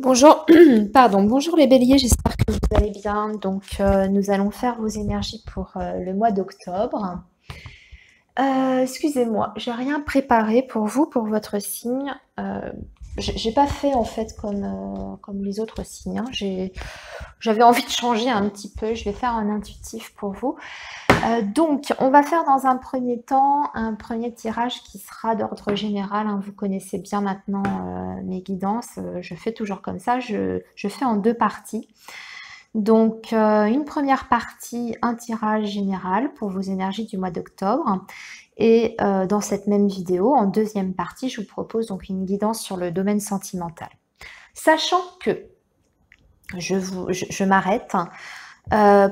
Bonjour, pardon, bonjour les béliers, j'espère que vous allez bien. Donc, nous allons faire vos énergies pour le mois d'octobre. Excusez-moi, j'ai rien préparé pour vous, pour votre signe. J'ai pas fait en fait comme les autres signes, hein. J'avais envie de changer un petit peu, je vais faire un intuitif pour vous. Donc, on va faire dans un premier temps un premier tirage qui sera d'ordre général, hein. Vous connaissez bien maintenant mes guidances, je fais toujours comme ça, je fais en deux parties. Donc, une première partie, un tirage général pour vos énergies du mois d'octobre. Et dans cette même vidéo, en deuxième partie, je vous propose donc une guidance sur le domaine sentimental. Sachant que je m'arrête.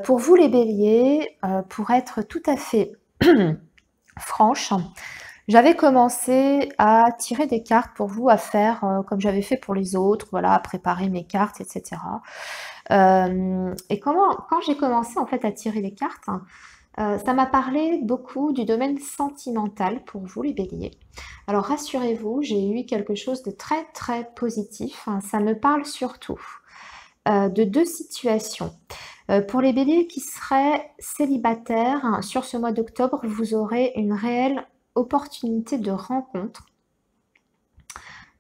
Pour vous les béliers, pour être tout à fait franche, j'avais commencé à tirer des cartes pour vous, à faire comme j'avais fait pour les autres, voilà, à préparer mes cartes, etc. Et quand j'ai commencé en fait à tirer les cartes, ça m'a parlé beaucoup du domaine sentimental pour vous les béliers. Alors rassurez-vous, j'ai eu quelque chose de très très positif. Ça me parle surtout de deux situations. Pour les béliers qui seraient célibataires, sur ce mois d'octobre, vous aurez une réelle opportunité de rencontre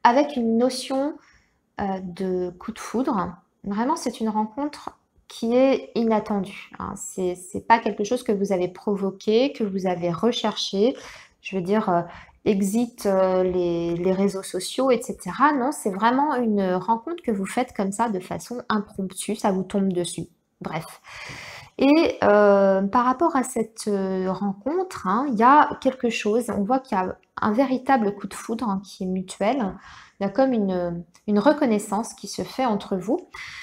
avec une notion de coup de foudre. Vraiment, c'est une rencontre qui est inattendue, hein. C'est pas quelque chose que vous avez provoqué, que vous avez recherché. Je veux dire, exit les réseaux sociaux, etc. Non, c'est vraiment une rencontre que vous faites comme ça de façon impromptue, ça vous tombe dessus. Bref. Et par rapport à cette rencontre, hein, il y a quelque chose, on voit qu'il y a un véritable coup de foudre, hein, qui est mutuel. Il y a comme une reconnaissance qui se fait entre vous.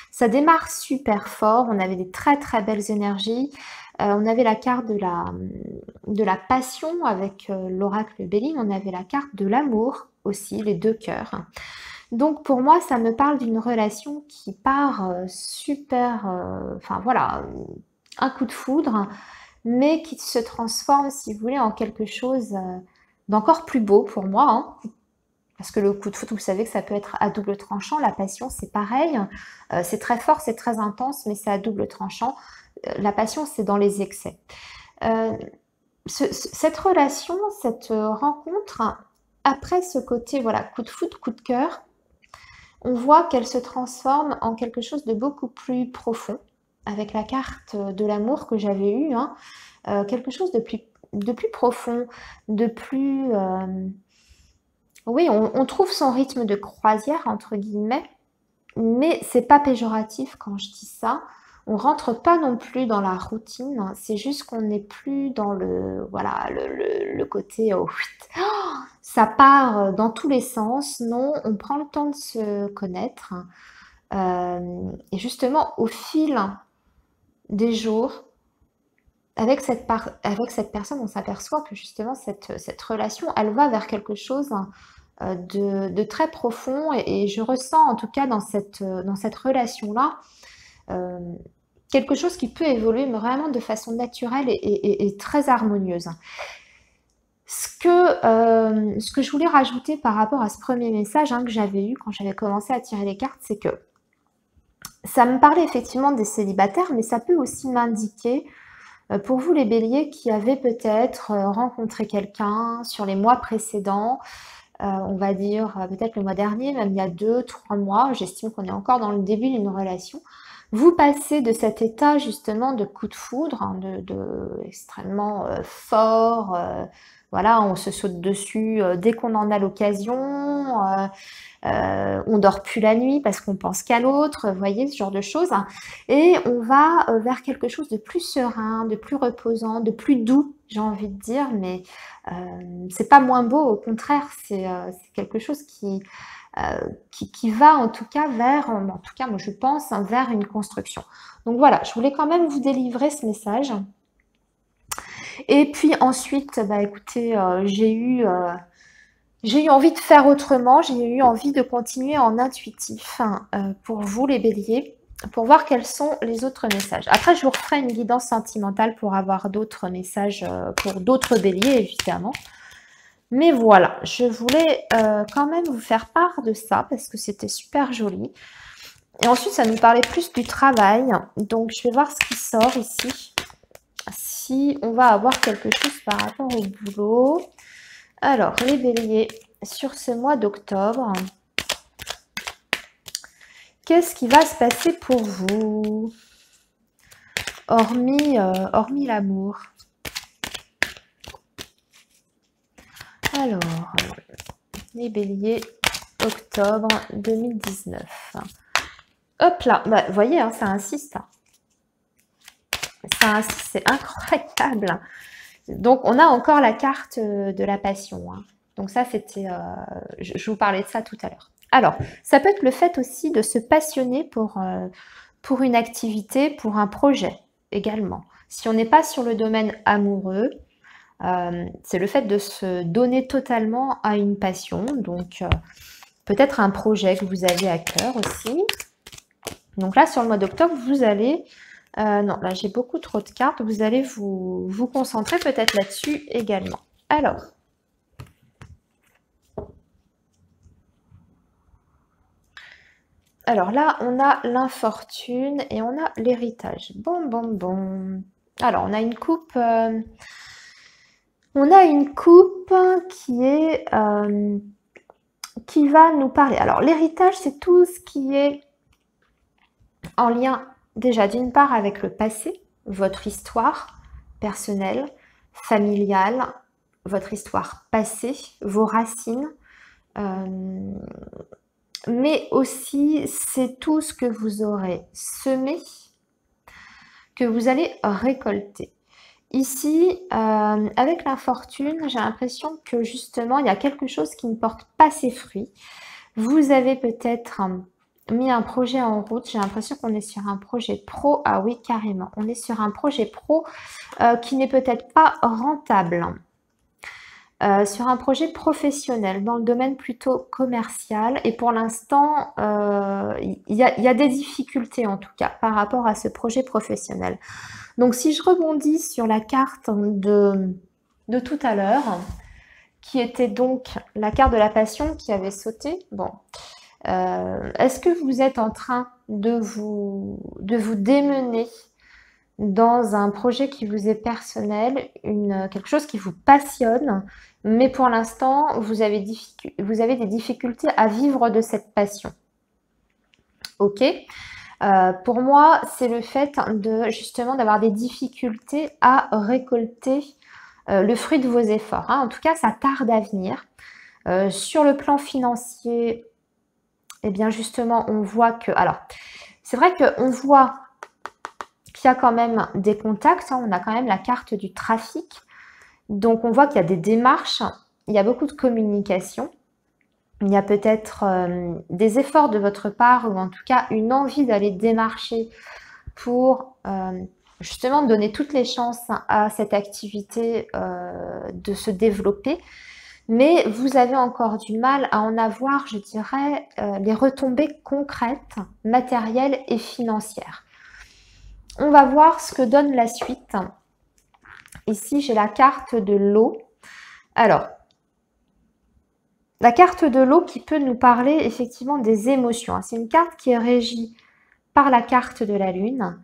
Ça démarre super fort, on avait des très très belles énergies. On avait la carte de la passion avec l'oracle Béline, on avait la carte de l'amour aussi, les deux cœurs. Donc pour moi, ça me parle d'une relation qui part super, enfin voilà, un coup de foudre, mais qui se transforme, si vous voulez, en quelque chose d'encore plus beau pour moi, hein. Parce que le coup de foudre, vous savez que ça peut être à double tranchant. La passion, c'est pareil. C'est très fort, c'est très intense, mais c'est à double tranchant. La passion, c'est dans les excès. Cette relation, cette rencontre, après ce côté, voilà, coup de foudre, coup de cœur, on voit qu'elle se transforme en quelque chose de beaucoup plus profond, avec la carte de l'amour que j'avais eue, hein, quelque chose de plus profond, de plus... oui, on trouve son rythme de croisière, entre guillemets, mais c'est pas péjoratif quand je dis ça. On rentre pas non plus dans la routine, hein. C'est juste qu'on n'est plus dans voilà, le côté ça part dans tous les sens. Non, on prend le temps de se connaître. Et justement, au fil des jours, avec cette personne, on s'aperçoit que justement cette relation, elle va vers quelque chose de très profond. Et je ressens en tout cas dans cette relation-là quelque chose qui peut évoluer vraiment de façon naturelle et très harmonieuse. Ce que je voulais rajouter par rapport à ce premier message, hein, que j'avais eu quand j'avais commencé à tirer les cartes, c'est que ça me parlait effectivement des célibataires, mais ça peut aussi m'indiquer, pour vous les béliers qui avez peut-être rencontré quelqu'un sur les mois précédents, on va dire peut-être le mois dernier, même il y a 2-3 mois, j'estime qu'on est encore dans le début d'une relation. Vous passez de cet état justement de coup de foudre, hein, extrêmement fort, voilà, on se saute dessus dès qu'on en a l'occasion, on dort plus la nuit parce qu'on pense qu'à l'autre, vous voyez, ce genre de choses. Et on va vers quelque chose de plus serein, de plus reposant, de plus doux, j'ai envie de dire, mais c'est pas moins beau, au contraire, c'est quelque chose qui va en tout cas vers, en tout cas moi je pense, hein, vers une construction. Donc voilà, je voulais quand même vous délivrer ce message. Et puis ensuite, bah écoutez, j'ai eu envie de faire autrement, j'ai eu envie de continuer en intuitif, hein, pour vous les béliers, pour voir quels sont les autres messages. Après, je vous referai une guidance sentimentale pour avoir d'autres messages pour d'autres béliers, évidemment. Mais voilà, je voulais quand même vous faire part de ça parce que c'était super joli. Et ensuite, ça nous parlait plus du travail. Donc, je vais voir ce qui sort ici. Si on va avoir quelque chose par rapport au boulot. Alors, les béliers, sur ce mois d'octobre, qu'est-ce qui va se passer pour vous? Hormis l'amour. Alors, les béliers, octobre 2019. Hop là, bah, vous voyez, hein, ça insiste. Ça insiste, c'est incroyable. Donc, on a encore la carte de la passion. Hein. Donc ça, c'était... je vous parlais de ça tout à l'heure. Alors, ça peut être le fait aussi de se passionner pour une activité, pour un projet également. Si on n'est pas sur le domaine amoureux, c'est le fait de se donner totalement à une passion. Donc, peut-être un projet que vous avez à cœur aussi. Donc là, sur le mois d'octobre, vous allez... non, là, j'ai beaucoup trop de cartes. Vous allez vous concentrer peut-être là-dessus également. Alors là, on a l'infortune et on a l'héritage. Bon. Alors, on a une coupe... on a une coupe qui est... qui va nous parler. Alors, l'héritage, c'est tout ce qui est en lien déjà d'une part avec le passé, votre histoire personnelle, familiale, votre histoire passée, vos racines, mais aussi c'est tout ce que vous aurez semé, que vous allez récolter. Ici, avec l'infortune, j'ai l'impression que justement, il y a quelque chose qui ne porte pas ses fruits. Vous avez peut-être mis un projet en route. J'ai l'impression qu'on est sur un projet pro. Ah oui, carrément. On est sur un projet pro qui n'est peut-être pas rentable. Sur un projet professionnel, dans le domaine plutôt commercial. Et pour l'instant, il y a des difficultés en tout cas par rapport à ce projet professionnel. Donc si je rebondis sur la carte de tout à l'heure, qui était donc la carte de la passion qui avait sauté, bon, est-ce que vous êtes en train de vous démener dans un projet qui vous est personnel, quelque chose qui vous passionne, mais pour l'instant, vous avez des difficultés à vivre de cette passion. Ok. Pour moi, c'est le fait de justement d'avoir des difficultés à récolter le fruit de vos efforts. Hein. En tout cas, ça tarde à venir. Sur le plan financier, eh bien justement, on voit que... Alors, c'est vrai qu'on voit qu'il y a quand même des contacts. Hein. On a quand même la carte du trafic. Donc, on voit qu'il y a des démarches. Il y a beaucoup de communication. Il y a peut-être des efforts de votre part ou en tout cas une envie d'aller démarcher pour justement donner toutes les chances à cette activité de se développer. Mais vous avez encore du mal à en avoir, je dirais, les retombées concrètes, matérielles et financières. On va voir ce que donne la suite. Ici, j'ai la carte de l'eau. Alors, la carte de l'eau qui peut nous parler effectivement des émotions. C'est une carte qui est régie par la carte de la lune.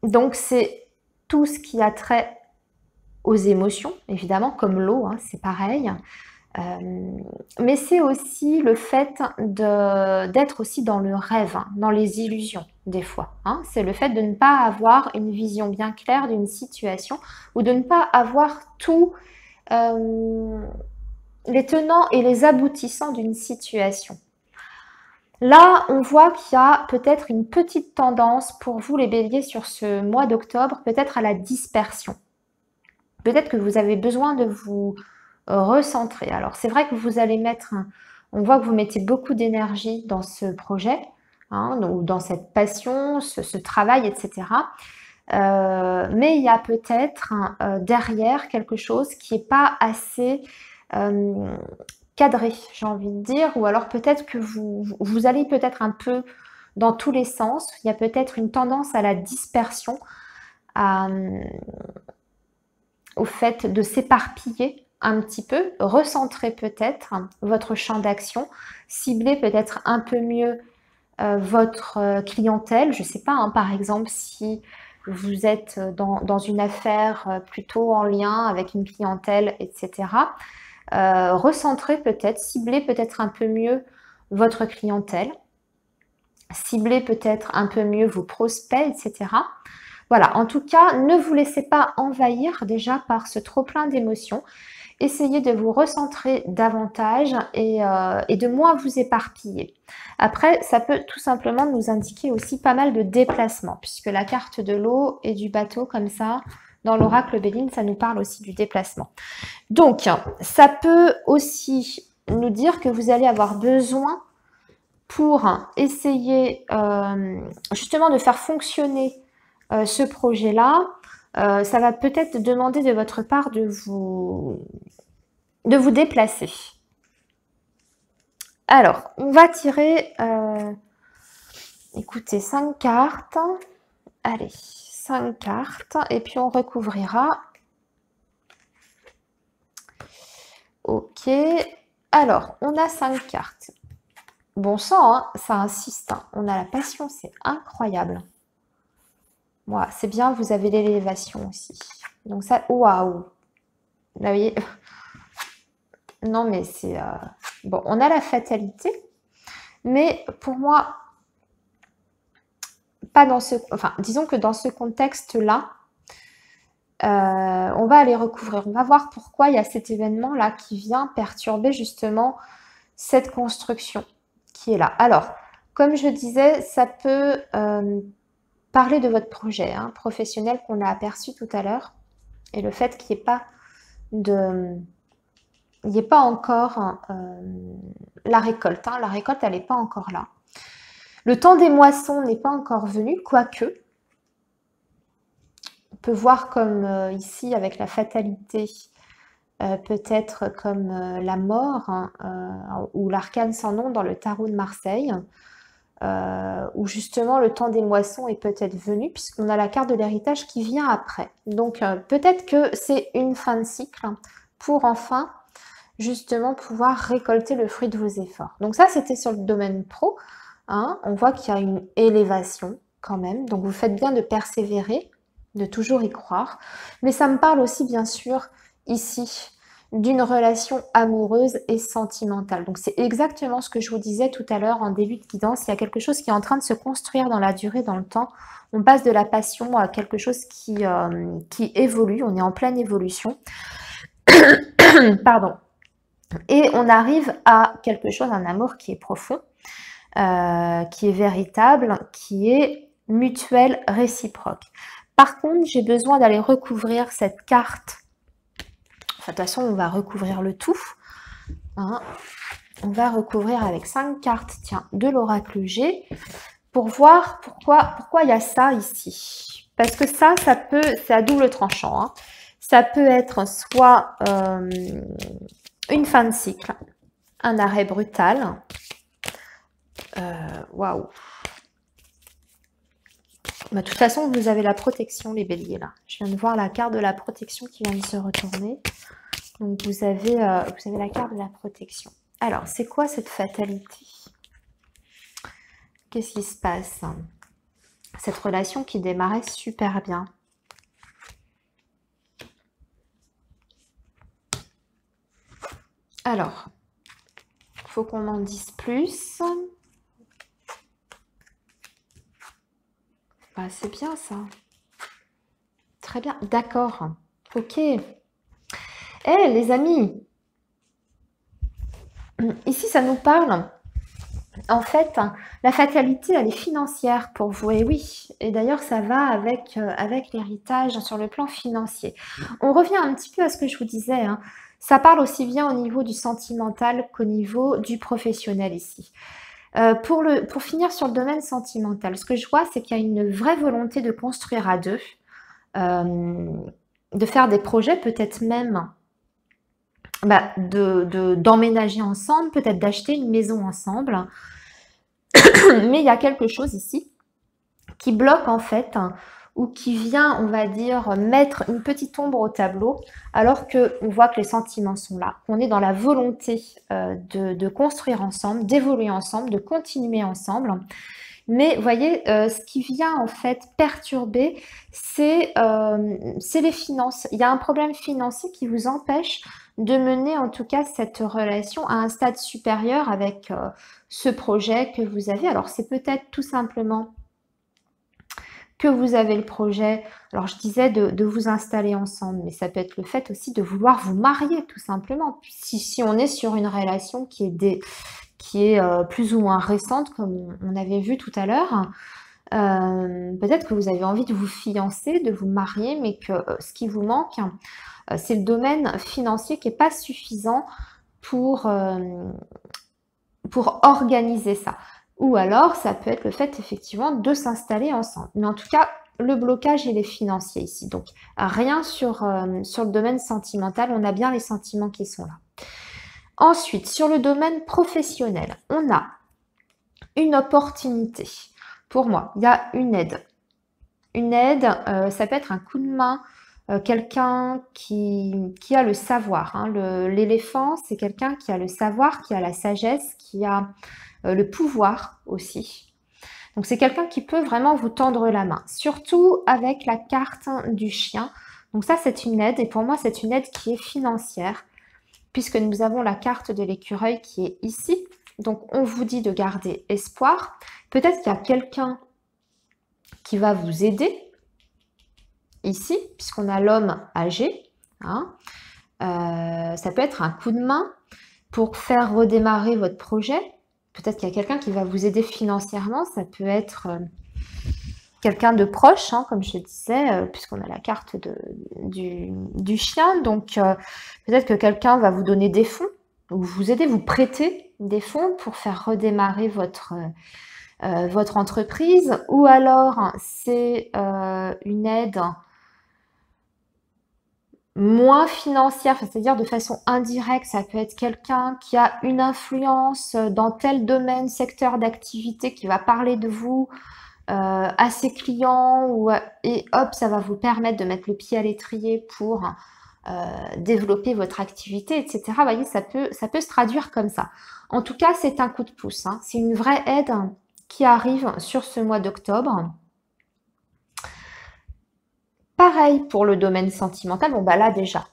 Donc, c'est tout ce qui a trait aux émotions, évidemment, comme l'eau, hein, c'est pareil. Mais c'est aussi le fait d'être aussi dans le rêve, hein, dans les illusions, des fois. Hein. C'est le fait de ne pas avoir une vision bien claire d'une situation ou de ne pas avoir tous les tenants et les aboutissants d'une situation. Là, on voit qu'il y a peut-être une petite tendance pour vous, les béliers, sur ce mois d'octobre, peut-être à la dispersion. Peut-être que vous avez besoin de vous recentrer. Alors, c'est vrai que vous allez mettre... on voit que vous mettez beaucoup d'énergie dans ce projet, hein, ou dans cette passion, ce travail, etc. Mais il y a peut-être derrière quelque chose qui n'est pas assez cadré, j'ai envie de dire, ou alors peut-être que vous allez peut-être un peu dans tous les sens. Il y a peut-être une tendance à la dispersion, au fait de s'éparpiller un petit peu, recentrer peut-être votre champ d'action, cibler peut-être un peu mieux votre clientèle. Je ne sais pas, hein, par exemple, si vous êtes dans une affaire plutôt en lien avec une clientèle, etc. Recentrer peut-être, cibler peut-être un peu mieux votre clientèle, cibler peut-être un peu mieux vos prospects, etc. Voilà, en tout cas, ne vous laissez pas envahir déjà par ce trop-plein d'émotions. Essayez de vous recentrer davantage et de moins vous éparpiller. Après, ça peut tout simplement nous indiquer aussi pas mal de déplacements, puisque la carte de l'eau et du bateau, comme ça, dans l'oracle Béline, ça nous parle aussi du déplacement. Donc, ça peut aussi nous dire que vous allez avoir besoin pour essayer justement de faire fonctionner ce projet-là. Ça va peut-être demander de votre part de vous déplacer. Alors, on va tirer, écoutez, 5 cartes. Allez, 5 cartes. Et puis, on recouvrira. Ok. Alors, on a 5 cartes. Bon sang, hein, ça insiste. Hein. On a la passion, c'est incroyable. Voilà, c'est bien, vous avez l'élévation aussi. Donc ça, waouh. Vous voyez. Non, mais c'est... Bon, on a la fatalité. Mais pour moi, pas dans ce... Enfin, disons que dans ce contexte-là, on va aller recouvrir. On va voir pourquoi il y a cet événement-là qui vient perturber justement cette construction qui est là. Alors, comme je disais, ça peut parler de votre projet professionnel qu'on a aperçu tout à l'heure et le fait qu'il n'y ait pas de... Il n'y ait pas encore la récolte. La récolte, elle n'est pas encore là. Le temps des moissons n'est pas encore venu, quoique. On peut voir comme ici, avec la fatalité, peut-être comme la mort ou l'arcane sans nom dans le tarot de Marseille, où justement le temps des moissons est peut-être venu, puisqu'on a la carte de l'héritage qui vient après. Donc peut-être que c'est une fin de cycle pour enfin justement pouvoir récolter le fruit de vos efforts. Donc ça, c'était sur le domaine pro. On voit qu'il y a une élévation quand même. Donc vous faites bien de persévérer, de toujours y croire. Mais ça me parle aussi, bien sûr, ici, d'une relation amoureuse et sentimentale. Donc c'est exactement ce que je vous disais tout à l'heure en début de guidance. Il y a quelque chose qui est en train de se construire dans la durée, dans le temps. On passe de la passion à quelque chose qui évolue. On est en pleine évolution. Pardon. Et on arrive à quelque chose, un amour qui est profond, qui est véritable, qui est mutuel, réciproque. Par contre, j'ai besoin d'aller recouvrir cette carte. Enfin, de toute façon, on va recouvrir le tout. On va recouvrir avec 5 cartes, tiens, de l'oracle G, pour voir pourquoi il y a ça ici. Parce que ça peut, c'est à double tranchant. Ça peut être soit... une fin de cycle, un arrêt brutal. Waouh. De toute façon, vous avez la protection, les béliers, là. Je viens de voir la carte de la protection qui vient de se retourner. Donc, vous avez la carte de la protection. Alors, c'est quoi cette fatalité? Qu'est-ce qui se passe? Cette relation qui démarrait super bien. Alors, il faut qu'on en dise plus. Bah, c'est bien ça. Très bien, d'accord. Ok. Les amis, ici ça nous parle. En fait, la fatalité, elle est financière pour vous. Et oui, et d'ailleurs, ça va avec l'héritage sur le plan financier. On revient un petit peu à ce que je vous disais. Ça parle aussi bien au niveau du sentimental qu'au niveau du professionnel ici. Pour finir sur le domaine sentimental, ce que je vois, c'est qu'il y a une vraie volonté de construire à deux, de faire des projets, peut-être même d'emménager ensemble, peut-être d'acheter une maison ensemble. Mais il y a quelque chose ici qui bloque en fait, ou qui vient, on va dire, mettre une petite ombre au tableau, alors qu'on voit que les sentiments sont là, qu'on est dans la volonté de construire ensemble, d'évoluer ensemble, de continuer ensemble. Mais vous voyez, ce qui vient en fait perturber, c'est les finances. Il y a un problème financier qui vous empêche de mener en tout cas cette relation à un stade supérieur avec ce projet que vous avez. Alors c'est peut-être tout simplement que vous avez le projet, alors je disais de vous installer ensemble, mais ça peut être le fait aussi de vouloir vous marier tout simplement. Si on est sur une relation qui est plus ou moins récente, comme on avait vu tout à l'heure, peut-être que vous avez envie de vous fiancer, de vous marier, mais que ce qui vous manque, c'est le domaine financier qui n'est pas suffisant pour organiser ça. Ou alors, ça peut être le fait effectivement de s'installer ensemble. Mais en tout cas, le blocage, il est financier ici. Donc, rien sur le domaine sentimental. On a bien les sentiments qui sont là. Ensuite, sur le domaine professionnel, on a une opportunité. Pour moi, il y a une aide. Une aide, ça peut être un coup de main, quelqu'un qui a le savoir. Hein. L'éléphant, c'est quelqu'un qui a le savoir, qui a la sagesse, qui a le pouvoir aussi. Donc c'est quelqu'un qui peut vraiment vous tendre la main, surtout avec la carte du chien. Donc ça, c'est une aide, et pour moi, c'est une aide qui est financière, puisque nous avons la carte de l'écureuil qui est ici. Donc on vous dit de garder espoir. Peut-être qu'il y a quelqu'un qui va vous aider ici, puisqu'on a l'homme âgé. Hein. Ça peut être un coup de main pour faire redémarrer votre projet. Peut-être qu'il y a quelqu'un qui va vous aider financièrement. Ça peut être quelqu'un de proche, hein, comme je disais, puisqu'on a la carte du chien. Donc, peut-être que quelqu'un va vous donner des fonds, ou vous aider, vous prêter des fonds pour faire redémarrer votre entreprise. Ou alors, c'est une aide moins financière, c'est-à-dire de façon indirecte, ça peut être quelqu'un qui a une influence dans tel domaine, secteur d'activité, qui va parler de vous à ses clients, et hop, ça va vous permettre de mettre le pied à l'étrier pour développer votre activité, etc. Vous voyez, ça peut se traduire comme ça. En tout cas, c'est un coup de pouce. Hein. C'est une vraie aide qui arrive sur ce mois d'octobre. Pareil pour le domaine sentimental, bon bah là déjà,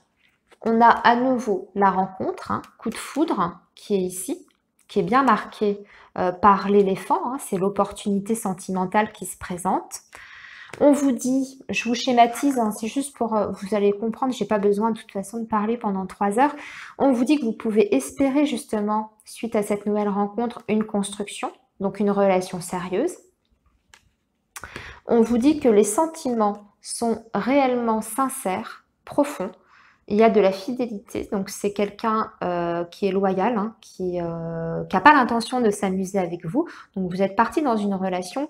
on a à nouveau la rencontre, hein, coup de foudre, qui est ici, qui est bien marqué par l'éléphant, hein, c'est l'opportunité sentimentale qui se présente. On vous dit, je vous schématise, hein, c'est juste pour, vous allez comprendre, j'ai pas besoin de toute façon de parler pendant 3 heures. On vous dit que vous pouvez espérer justement, suite à cette nouvelle rencontre, une construction, donc une relation sérieuse. On vous dit que les sentiments sont réellement sincères, profonds. Il y a de la fidélité, donc c'est quelqu'un qui est loyal, hein, qui n'a pas l'intention de s'amuser avec vous. Donc vous êtes parti dans une relation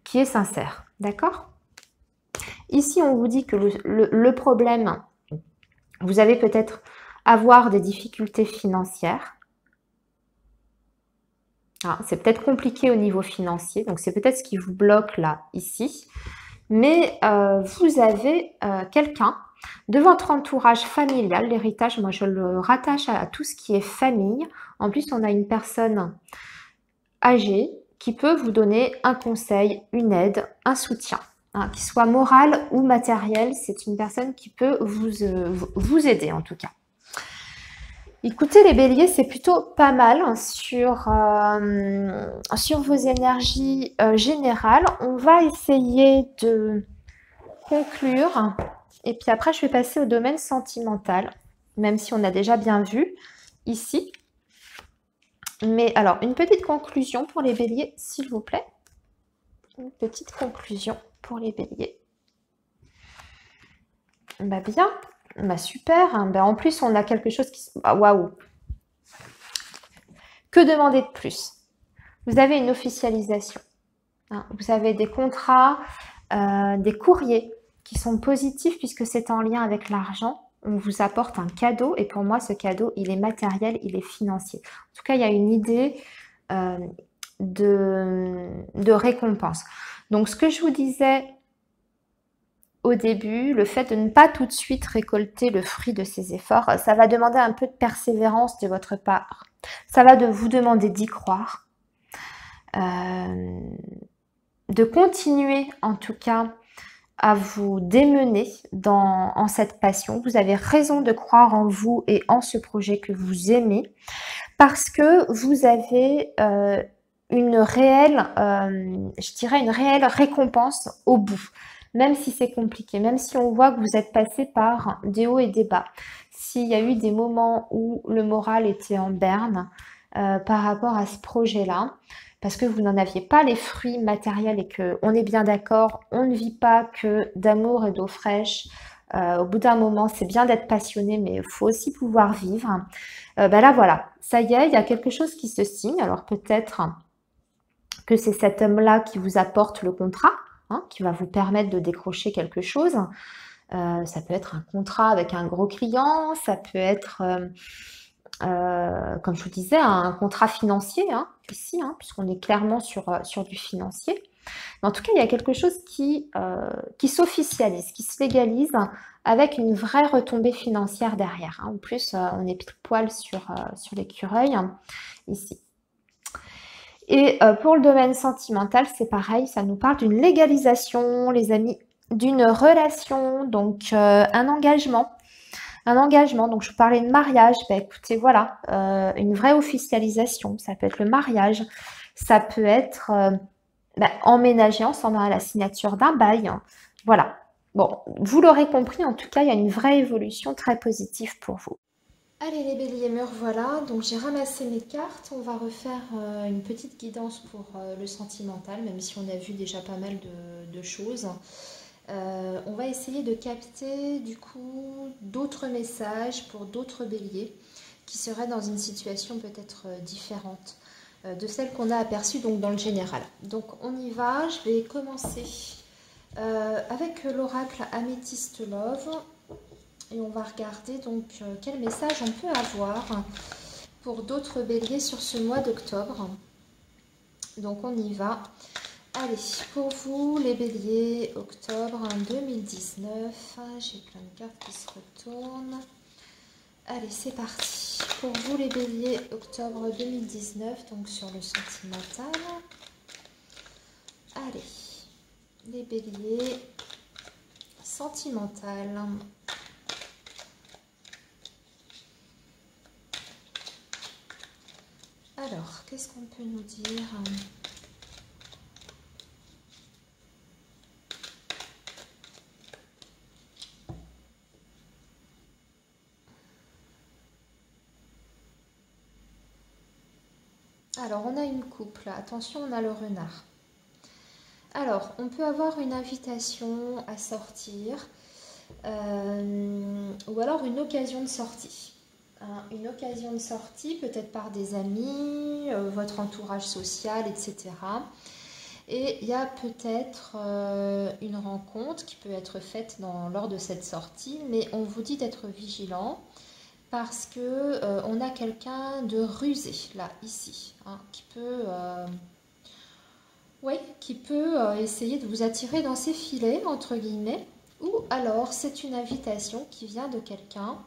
qui est sincère, d'accord? Ici, on vous dit que le problème, vous allez peut-être avoir des difficultés financières. C'est peut-être compliqué au niveau financier, donc c'est peut-être ce qui vous bloque là, ici. Mais vous avez quelqu'un de votre entourage familial, l'héritage, moi je le rattache à tout ce qui est famille. En plus, on a une personne âgée qui peut vous donner un conseil, une aide, un soutien, hein, qu'il soit moral ou matériel. C'est une personne qui peut vous aider en tout cas. Écoutez les béliers, c'est plutôt pas mal sur vos énergies générales. On va essayer de conclure et puis après je vais passer au domaine sentimental, même si on a déjà bien vu ici. Mais alors, une petite conclusion pour les béliers, s'il vous plaît. Une petite conclusion pour les béliers. Bah bien. Bah super, hein. Bah en plus on a quelque chose qui... Waouh. Que demander de plus? Vous avez une officialisation. Hein. Vous avez des contrats, des courriers qui sont positifs puisque c'est en lien avec l'argent. On vous apporte un cadeau et pour moi ce cadeau il est matériel, il est financier. En tout cas il y a une idée de récompense. Donc ce que je vous disais au début, le fait de ne pas tout de suite récolter le fruit de ces efforts, ça va demander un peu de persévérance de votre part. Ça va vous demander d'y croire, de continuer en tout cas à vous démener en cette passion. Vous avez raison de croire en vous et en ce projet que vous aimez parce que vous avez une réelle, je dirais une réelle récompense au bout. Même si c'est compliqué, même si on voit que vous êtes passé par des hauts et des bas, s'il y a eu des moments où le moral était en berne par rapport à ce projet-là, parce que vous n'en aviez pas les fruits matériels et que on est bien d'accord, on ne vit pas que d'amour et d'eau fraîche. Au bout d'un moment, c'est bien d'être passionné, mais il faut aussi pouvoir vivre. Là, voilà, ça y est, il y a quelque chose qui se signe. Alors peut-être que c'est cet homme-là qui vous apporte le contrat, hein, qui va vous permettre de décrocher quelque chose. Ça peut être un contrat avec un gros client, ça peut être, comme je vous disais, un contrat financier, hein, ici, hein, puisqu'on est clairement sur du financier. Mais en tout cas, il y a quelque chose qui s'officialise, qui se légalise avec une vraie retombée financière derrière. Hein. En plus, on est pile poil sur l'écureuil, hein, ici. Et pour le domaine sentimental, c'est pareil, ça nous parle d'une légalisation, les amis, d'une relation, donc un engagement. Un engagement, donc je vous parlais de mariage, écoutez, voilà, une vraie officialisation, ça peut être le mariage, ça peut être emménager ensemble à la signature d'un bail, hein. Voilà. Bon, vous l'aurez compris, en tout cas, il y a une vraie évolution très positive pour vous. Allez les béliers, me revoilà, donc j'ai ramassé mes cartes, on va refaire une petite guidance pour le sentimental, même si on a vu déjà pas mal de choses. On va essayer de capter du coup d'autres messages pour d'autres béliers qui seraient dans une situation peut-être différente de celle qu'on a aperçue donc dans le général. Donc on y va, je vais commencer avec l'oracle Améthyste Love et on va regarder donc quel message on peut avoir pour d'autres béliers sur ce mois d'octobre. Donc on y va. Allez, pour vous les béliers, octobre 2019, j'ai plein de cartes qui se retournent. Allez, c'est parti. Pour vous les béliers, octobre 2019, donc sur le sentimental. Allez, les béliers, sentimental. Alors, qu'est-ce qu'on peut nous dire ? Alors, on a une coupe là. Attention, on a le renard. Alors, on peut avoir une invitation à sortir ou alors une occasion de sortie. Hein, une occasion de sortie, peut-être par des amis, votre entourage social, etc. Et il y a peut-être une rencontre qui peut être faite lors de cette sortie, mais on vous dit d'être vigilant parce que on a quelqu'un de rusé là, ici, hein, qui peut essayer de vous attirer dans ses filets, entre guillemets, ou alors c'est une invitation qui vient de quelqu'un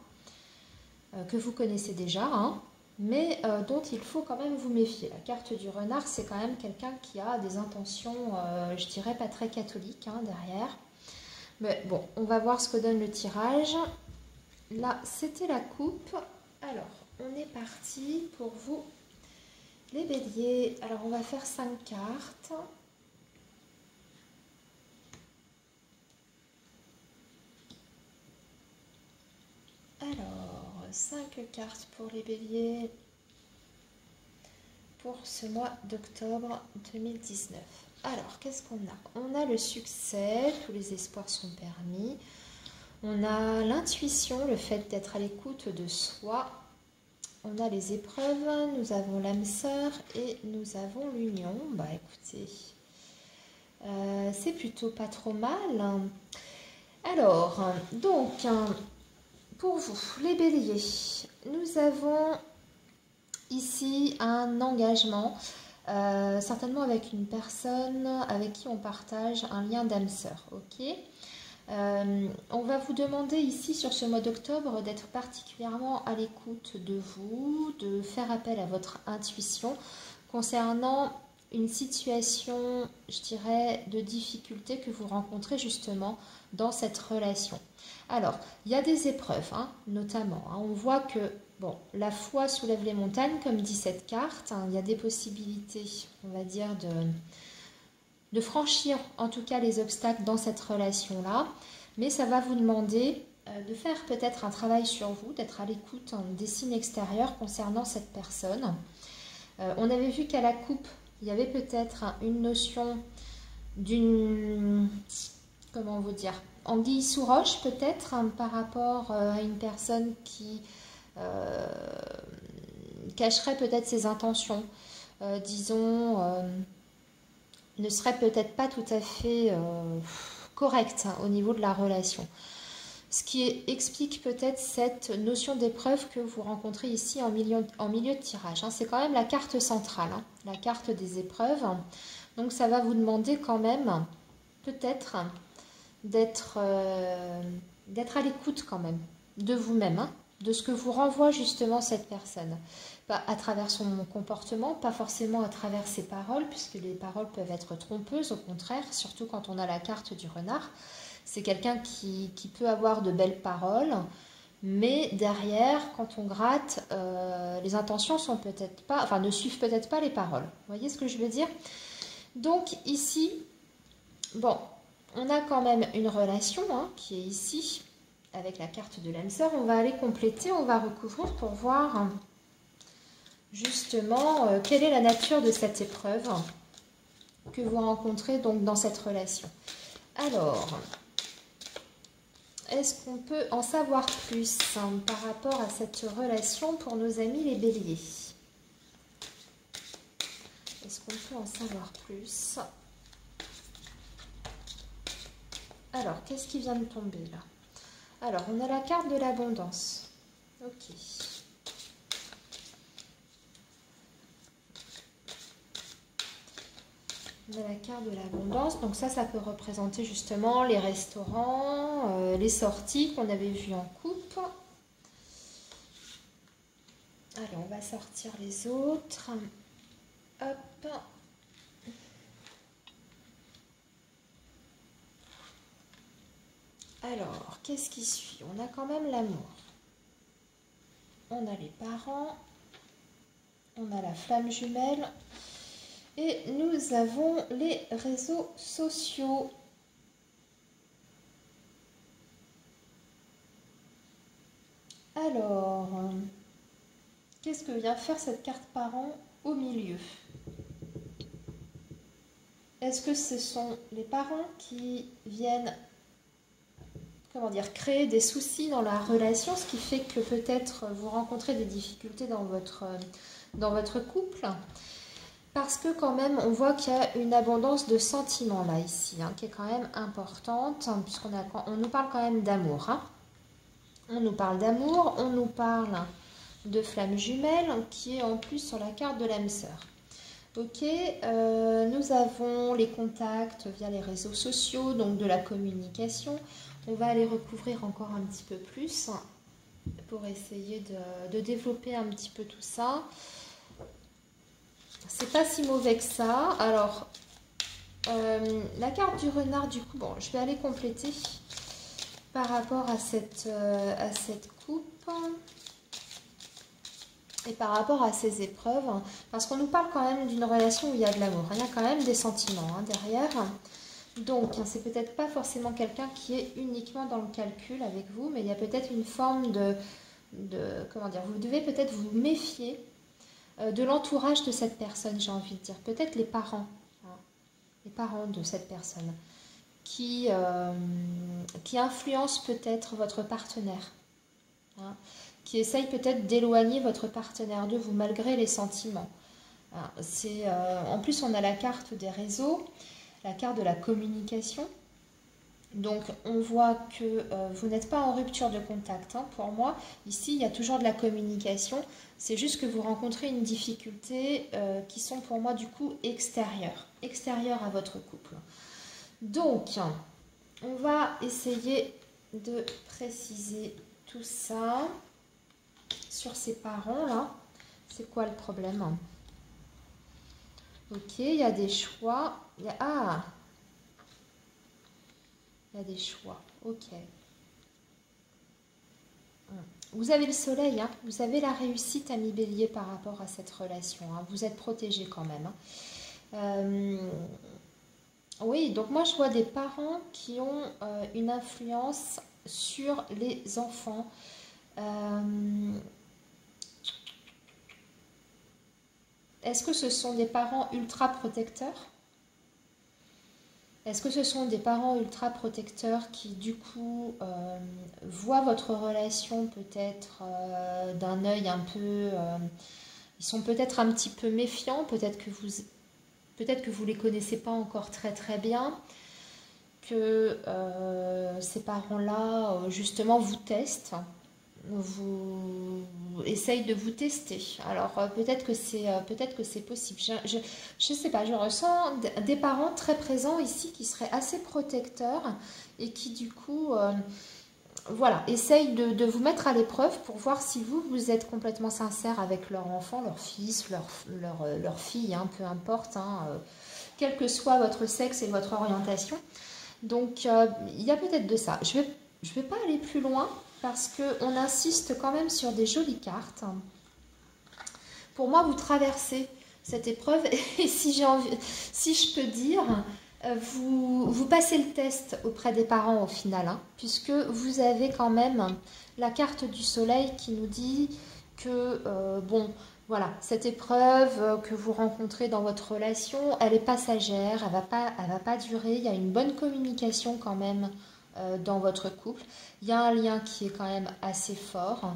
que vous connaissez déjà, hein, mais dont il faut quand même vous méfier. La carte du renard, c'est quand même quelqu'un qui a des intentions, je dirais, pas très catholiques hein, derrière. Mais bon, on va voir ce que donne le tirage. Là, c'était la coupe. Alors, on est parti pour vous, les béliers. Alors, on va faire 5 cartes. Alors, 5 cartes pour les béliers pour ce mois d'octobre 2019. Alors, qu'est-ce qu'on a ? On a le succès, tous les espoirs sont permis. On a l'intuition, le fait d'être à l'écoute de soi. On a les épreuves, nous avons l'âme sœur et nous avons l'union. Bah écoutez, c'est plutôt pas trop mal. Alors, donc, pour vous, les béliers, nous avons ici un engagement, certainement avec une personne avec qui on partage un lien d'âme sœur, ok ? On va vous demander ici sur ce mois d'octobre d'être particulièrement à l'écoute de vous, de faire appel à votre intuition concernant une situation, je dirais, de difficulté que vous rencontrez justement dans cette relation. Alors, il y a des épreuves, hein, notamment. Hein. On voit que bon, la foi soulève les montagnes, comme dit cette carte. Hein. Il y a des possibilités, on va dire, de franchir en tout cas les obstacles dans cette relation-là. Mais ça va vous demander de faire peut-être un travail sur vous, d'être à l'écoute des signes extérieurs concernant cette personne. On avait vu qu'à la coupe, il y avait peut-être une notion d'une, comment vous dire, anguille sous roche peut-être, hein, par rapport à une personne qui cacherait peut-être ses intentions, disons, ne serait peut-être pas tout à fait correcte, hein, au niveau de la relation. Ce qui explique peut-être cette notion d'épreuve que vous rencontrez ici en milieu de tirage. Hein. C'est quand même la carte centrale, hein, la carte des épreuves. Donc ça va vous demander quand même peut-être d'être à l'écoute quand même de vous-même, hein, de ce que vous renvoie justement cette personne. Pas à travers son comportement, pas forcément à travers ses paroles, puisque les paroles peuvent être trompeuses, au contraire, surtout quand on a la carte du renard. C'est quelqu'un qui peut avoir de belles paroles, mais derrière, quand on gratte, les intentions sont peut-être pas, enfin, ne suivent peut-être pas les paroles. Vous voyez ce que je veux dire? Donc ici, bon, on a quand même une relation, hein, qui est ici, avec la carte de l'âme sœur. On va aller compléter, on va recouvrir pour voir justement quelle est la nature de cette épreuve que vous rencontrez donc dans cette relation. Alors, est-ce qu'on peut en savoir plus, hein, par rapport à cette relation pour nos amis les béliers? Est-ce qu'on peut en savoir plus? Alors, qu'est-ce qui vient de tomber là? Alors, on a la carte de l'abondance. Ok. On a la carte de l'abondance. Donc ça peut représenter justement les restaurants, les sorties qu'on avait vues en coupe. Allez, on va sortir les autres. Hop. Alors, qu'est-ce qui suit? On a quand même l'amour. On a les parents. On a la flamme jumelle. Et nous avons les réseaux sociaux. Alors, qu'est-ce que vient faire cette carte parent au milieu? Est-ce que ce sont les parents qui viennent, comment dire, créer des soucis dans la relation, ce qui fait que peut-être vous rencontrez des difficultés dans votre couple? Parce que quand même, on voit qu'il y a une abondance de sentiments là, ici, hein, qui est quand même importante, hein, puisqu'on nous parle quand même d'amour. Hein. On nous parle d'amour, on nous parle de flamme jumelle, qui est en plus sur la carte de l'âme sœur. Ok, nous avons les contacts via les réseaux sociaux, donc de la communication. On va aller recouvrir encore un petit peu plus pour essayer de développer un petit peu tout ça. C'est pas si mauvais que ça. Alors, la carte du renard, du coup, bon, je vais aller compléter par rapport à cette coupe et par rapport à ces épreuves, parce qu'on nous parle quand même d'une relation où il y a de l'amour. Il y a quand même des sentiments, hein, derrière. Donc, c'est peut-être pas forcément quelqu'un qui est uniquement dans le calcul avec vous, mais il y a peut-être une forme de comment dire, vous devez peut-être vous méfier de l'entourage de cette personne, j'ai envie de dire. Peut-être les parents, hein, les parents de cette personne, qui influencent peut-être votre partenaire, hein, qui essayent peut-être d'éloigner votre partenaire de vous malgré les sentiments. Hein, en plus, on a la carte des réseaux, la carte de la communication. Donc, on voit que vous n'êtes pas en rupture de contact. Hein, pour moi, ici, il y a toujours de la communication. C'est juste que vous rencontrez une difficulté qui sont pour moi, du coup, extérieures à votre couple. Donc, On va essayer de préciser tout ça sur ces parents-là. C'est quoi le problème? Ok, il y a des choix. Il y a des choix. Ok. Vous avez le soleil, hein, vous avez la réussite, ami Bélier, par rapport à cette relation. Hein, vous êtes protégé quand même. Hein. Oui, donc moi je vois des parents qui ont une influence sur les enfants. Est-ce que ce sont des parents ultra protecteurs? Est-ce que ce sont des parents ultra protecteurs qui du coup voient votre relation peut-être d'un œil un peu... ils sont peut-être un petit peu méfiants, peut-être que vous les connaissez pas encore très très bien, que ces parents-là justement vous testent, vous essayent de vous tester. Alors peut-être que c'est possible. Je sais pas, je ressens des parents très présents ici qui seraient assez protecteurs et qui du coup voilà, essayent de vous mettre à l'épreuve pour voir si vous êtes complètement sincère avec leur enfant, leur fils, leur fille, hein, peu importe, hein, quel que soit votre sexe et votre orientation. Donc il y a peut-être de ça. Je vais pas aller plus loin parce qu'on insiste quand même sur des jolies cartes. Pour moi, vous traversez cette épreuve et si je peux dire, vous passez le test auprès des parents au final, hein, puisque vous avez quand même la carte du soleil qui nous dit que, bon, voilà, cette épreuve que vous rencontrez dans votre relation, elle est passagère, elle va pas durer, il y a une bonne communication quand même dans votre couple, il y a un lien qui est quand même assez fort.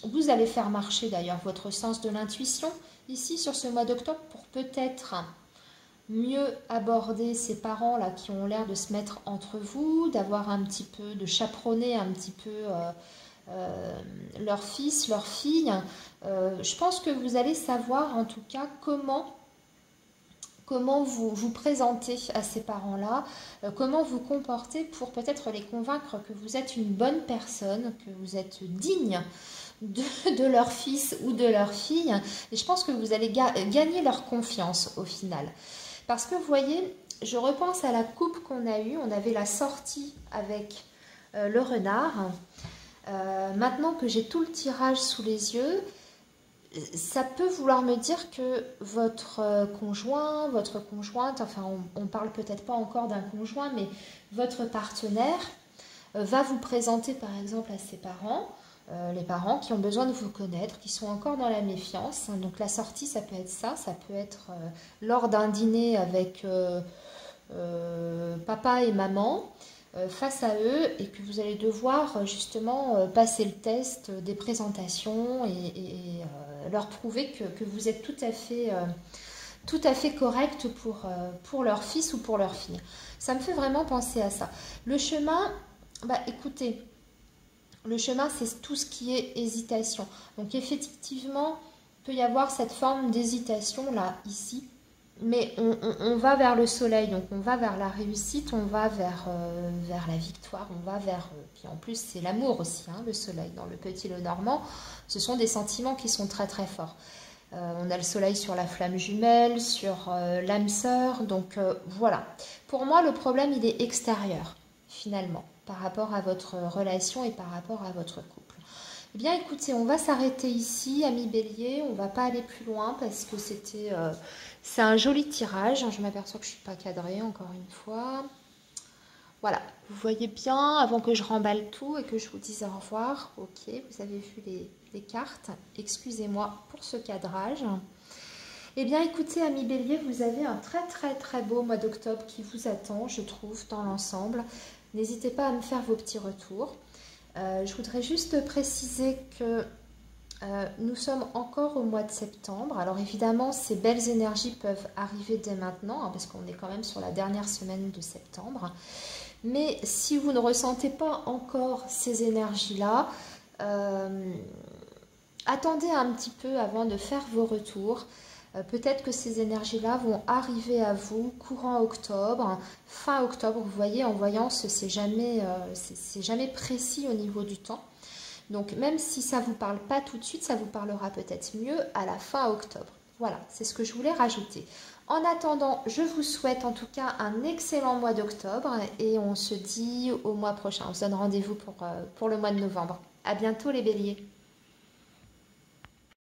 Vous allez faire marcher d'ailleurs votre sens de l'intuition ici sur ce mois d'octobre pour peut-être mieux aborder ces parents-là qui ont l'air de se mettre entre vous, d'avoir un petit peu, de chaperonner un petit peu leur fils, leur fille. Je pense que vous allez savoir en tout cas comment vous vous présentez à ces parents-là, comment vous comportez pour peut-être les convaincre que vous êtes une bonne personne, que vous êtes digne de leur fils ou de leur fille. Et je pense que vous allez gagner leur confiance au final. Parce que vous voyez, je repense à la coupe qu'on a eue. On avait la sortie avec le renard. Maintenant que j'ai tout le tirage sous les yeux, ça peut vouloir me dire que votre conjoint, votre conjointe, enfin on parle peut-être pas encore d'un conjoint, mais votre partenaire va vous présenter par exemple à ses parents, les parents qui ont besoin de vous connaître, qui sont encore dans la méfiance. Donc la sortie, ça peut être ça peut être lors d'un dîner avec papa et maman, face à eux et que vous allez devoir justement passer le test des présentations et leur prouver que vous êtes tout à fait correct pour leur fils ou pour leur fille. Ça me fait vraiment penser à ça. Le chemin, bah écoutez, le chemin c'est tout ce qui est hésitation. Donc effectivement, il peut y avoir cette forme d'hésitation là, ici. Mais on va vers le soleil, donc on va vers la réussite, on va vers la victoire, on va vers... puis en plus, c'est l'amour aussi, hein, le soleil. Dans le petit Lenormand, ce sont des sentiments qui sont très très forts. On a le soleil sur la flamme jumelle, sur l'âme sœur, donc voilà. Pour moi, le problème, il est extérieur, finalement, par rapport à votre relation et par rapport à votre couple. Eh bien, écoutez, on va s'arrêter ici, ami Bélier. On ne va pas aller plus loin parce que c'est un joli tirage. Je m'aperçois que je ne suis pas cadrée, encore une fois. Voilà, vous voyez bien, avant que je remballe tout et que je vous dise au revoir. Ok, vous avez vu les cartes. Excusez-moi pour ce cadrage. Eh bien, écoutez, ami Bélier, vous avez un très très très beau mois d'octobre qui vous attend, je trouve, dans l'ensemble. N'hésitez pas à me faire vos petits retours. Je voudrais juste préciser que nous sommes encore au mois de septembre. Alors évidemment, ces belles énergies peuvent arriver dès maintenant, hein, parce qu'on est quand même sur la dernière semaine de septembre. Mais si vous ne ressentez pas encore ces énergies-là, attendez un petit peu avant de faire vos retours. Peut-être que ces énergies-là vont arriver à vous courant octobre, fin octobre. Vous voyez, en voyance, c'est jamais précis au niveau du temps. Donc même si ça ne vous parle pas tout de suite, ça vous parlera peut-être mieux à la fin octobre. Voilà, c'est ce que je voulais rajouter. En attendant, je vous souhaite en tout cas un excellent mois d'octobre et on se dit au mois prochain. On se donne rendez-vous pour le mois de novembre. À bientôt les béliers.